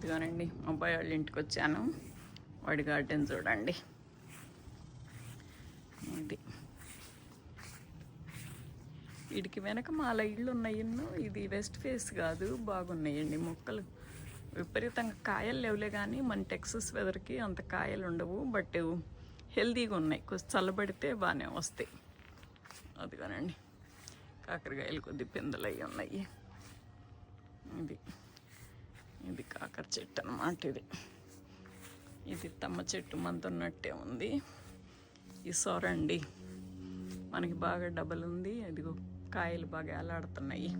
ఇదిగోనండి అబ్బాయి వాళ్ళ ఇంటికి వచ్చాను. వాడి గార్డెన్ చూడండి. ఇది వీడికి వెనక మాల ఇళ్ళు ఉన్నాయి. ఇది వెస్ట్ ఫేస్ కాదు, బాగున్నాయండి మొక్కలు. విపరీతంగా కాయలు లేవులే కానీ మన టెక్సస్ వెదర్కి అంత కాయలు ఉండవు, బట్ హెల్తీగా ఉన్నాయి. కొంచెం చల్లబడితే బాగానే వస్తాయి. అదిగోనండి కాకరకాయలు కొద్ది పిందెలు అవి ఉన్నాయి. ఇది కాకర చెట్టు అన్నమాట. ఇది తమ్మ చెట్టు మంతున్నట్టే ఉంది. ఈ సొరండి మనకి బాగా డబల్ ఉంది. అదిగో కాయలు బాగా ఎలాడుతున్నాయి.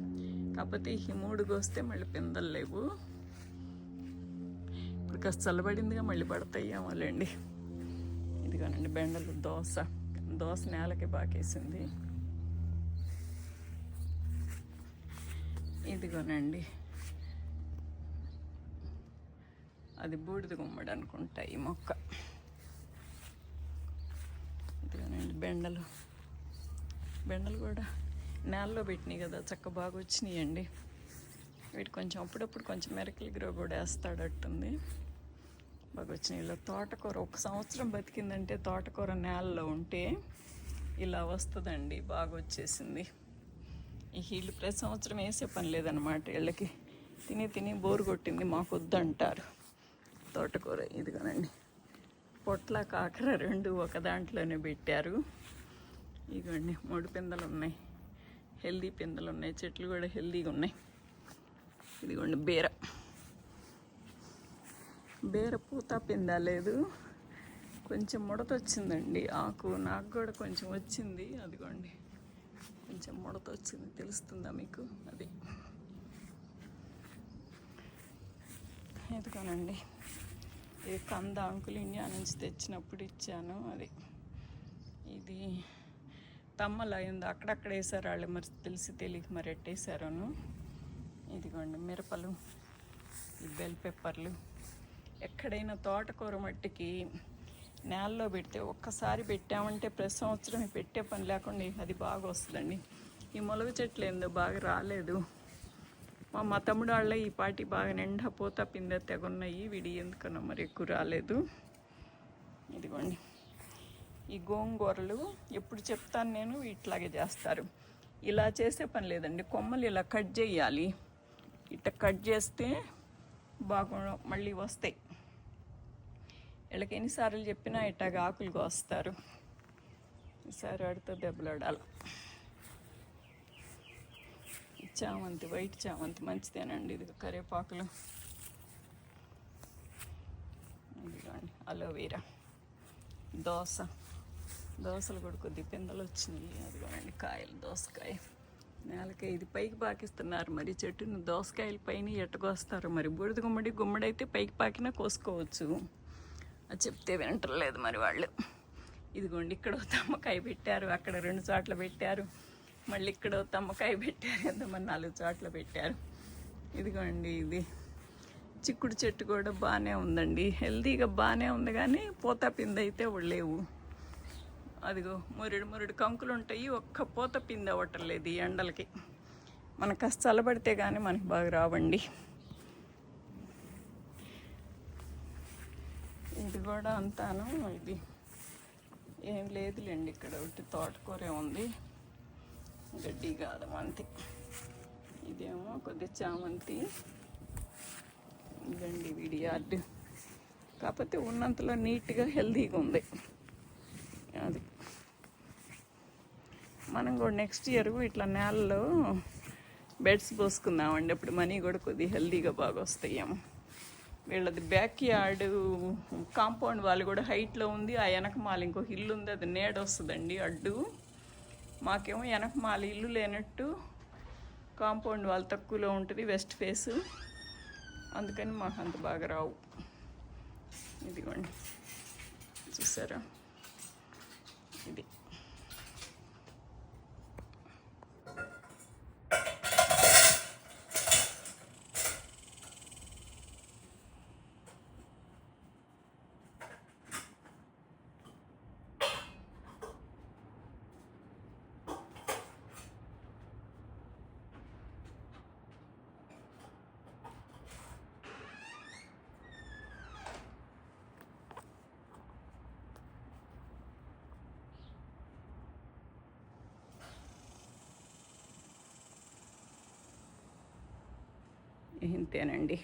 కాకపోతే ఈ మూడుగా వస్తే మళ్ళీ పిందెలు లేవు. ఇప్పుడు కాస్త చల్లబడిందిగా మళ్ళీ పడతాయి ఏమోలేండి. ఇదిగోనండి బెండలు, దోస నేలకి బాకేసింది. ఇదిగోనండి అది బూడిద గుమ్మడి అనుకుంటా ఈ మొక్క. ఇదిగోనండి బెండలు కూడా నేలలో పెట్టినాయి కదా, చక్క బాగా వచ్చినాయండి. వీటి కొంచెం అప్పుడప్పుడు కొంచెం మెరకలు గ్రో కూడా వేస్తాడట్టుంది. బాగా వచ్చినాయి. ఇలా తోటకూర 1 సంవత్సరం బతికిందంటే తోటకూర నేలలో ఉంటే ఇలా వస్తుందండి. బాగా వచ్చేసింది. ఈ వీళ్ళు ప్రతి సంవత్సరం వేసే పని లేదనమాట. వీళ్ళకి తిని బోరు కొట్టింది, మాకు వద్దంటారు తోటకూర. ఇదిగోనండి పొట్ల కాకర 2 ఒక దాంట్లోనే పెట్టారు. ఇదిగోండి 3 పిందెలు ఉన్నాయి, హెల్దీ పిందెలు ఉన్నాయి. చెట్లు కూడా హెల్దీగా ఉన్నాయి. ఇదిగోండి బీర పూత పింద లేదు, కొంచెం ముడత వచ్చిందండి ఆకు. నాకు కూడా కొంచెం వచ్చింది. అదిగోండి కొంచెం ముడత వచ్చింది, తెలుస్తుందా మీకు? అది ఎదుకోనండి. ఇది కంద అంకుల్ ఇండియా నుంచి తెచ్చినప్పుడు ఇచ్చాను. ఇది తమ్మలు అయింది, అక్కడక్కడ వేసారు వాళ్ళు, మరి తెలియక మరి ఎట్టేసారను. ఇదిగోండి మిరపలు, ఈ బెల్ పెప్పర్లు. ఎక్కడైనా తోటకూర మట్టికి నేలలో పెడితే ఒక్కసారి పెట్టామంటే ప్రతి సంవత్సరం పెట్టే పని లేకుండా అది బాగా వస్తుందండి. ఈ మొలగ చెట్లు ఏందో బాగా రాలేదు. మా తమ్ముడు వాళ్ళ ఈ పాటి బాగా నిండా పూత పిందె తెగున్నాయి. వీడి ఎందుకన్నా మరి ఎక్కువ రాలేదు. ఇదిగోండి ఈ గోంగూరలు ఎప్పుడు చెప్తాను నేను, ఇట్లాగే చేస్తారు. ఇలా చేసే పని లేదండి, కొమ్మలు ఇలా కట్ చేయాలి. ఇట్లా కట్ చేస్తే బాగా మళ్ళీ వస్తాయి. వీళ్ళకి ఎన్నిసార్లు చెప్పినా ఇట్టాగా ఆకులు కోస్తారు. ఈసారి ఆడితో దెబ్బలాడాలి. చామంతి, వైట్ చామంతి మంచిదేనండి. ఇది కరివేపాకులు, ఇదిగోండి అలోవీరా, దోసలు కూడా కొద్ది పిందెలు వచ్చినాయి. అదిగోనండి కాయలు, దోసకాయ నేలకాయ. ఇది పైకి పాకిస్తున్నారు మరి చెట్టుని. దోసకాయలు పైన ఎట్టకొస్తారు మరి. బూడిద గుమ్మడి అయితే పైకి పాకినా కోసుకోవచ్చు, అది చెప్తే వింటలేదు మరి వాళ్ళు. ఇదిగోండి ఇక్కడ తమ్మకాయ పెట్టారు, అక్కడ 2 చోట్ల పెట్టారు, మళ్ళీ ఇక్కడ తమ్మకాయ పెట్టారు, ఎంతమంది 4 చోట్ల పెట్టారు. ఇదిగోండి ఇది చిక్కుడు చెట్టు కూడా బాగానే ఉందండి, హెల్తీగా బాగానే ఉంది. కానీ పూత పిందె అయితే లేవు. అదిగో మురుడు కంకులు ఉంటాయి, ఒక్క పూత పిందె అవ్వట్లేదు ఈ ఎండలకి. మనకు కాస్త చల్లబడితే కానీ మనకి బాగా రావండి. ఇది కూడా అంతాను, ఇది ఏం లేదులేండి. ఇక్కడ ఒకటి తోటకూరే ఉంది, గడ్డి కాదు మంతి. ఇదేమో కొద్ది చామంతి. ఇదండి వీడి యార్డ్. కాకపోతే ఉన్నంతలో నీట్గా హెల్తీగా ఉంది. అది మనం కూడా నెక్స్ట్ ఇయర్ ఇట్లా నేలలో బెడ్స్ పోసుకుందామండి. అప్పుడు మనీ కూడా కొద్ది హెల్తీగా బాగా వస్తాయేమో. వీళ్ళది బ్యాక్ యార్డ్ కాంపౌండ్ వాళ్ళు కూడా హైట్లో ఉంది. ఆ వెనకమాల ఇంకొక ఇల్లు ఉంది, అది నీడ వస్తుందండి అడ్డు. మాకేమో వెనకమాల ఇల్లు లేనట్టు కాంపౌండ్ వాళ్ళు తక్కువలో ఉంటుంది, వెస్ట్ ఫేస్. అందుకని మాకు అంత బాగా రావు. ఇదిగోండి చూసారా, ఇది ఇంతేనండి.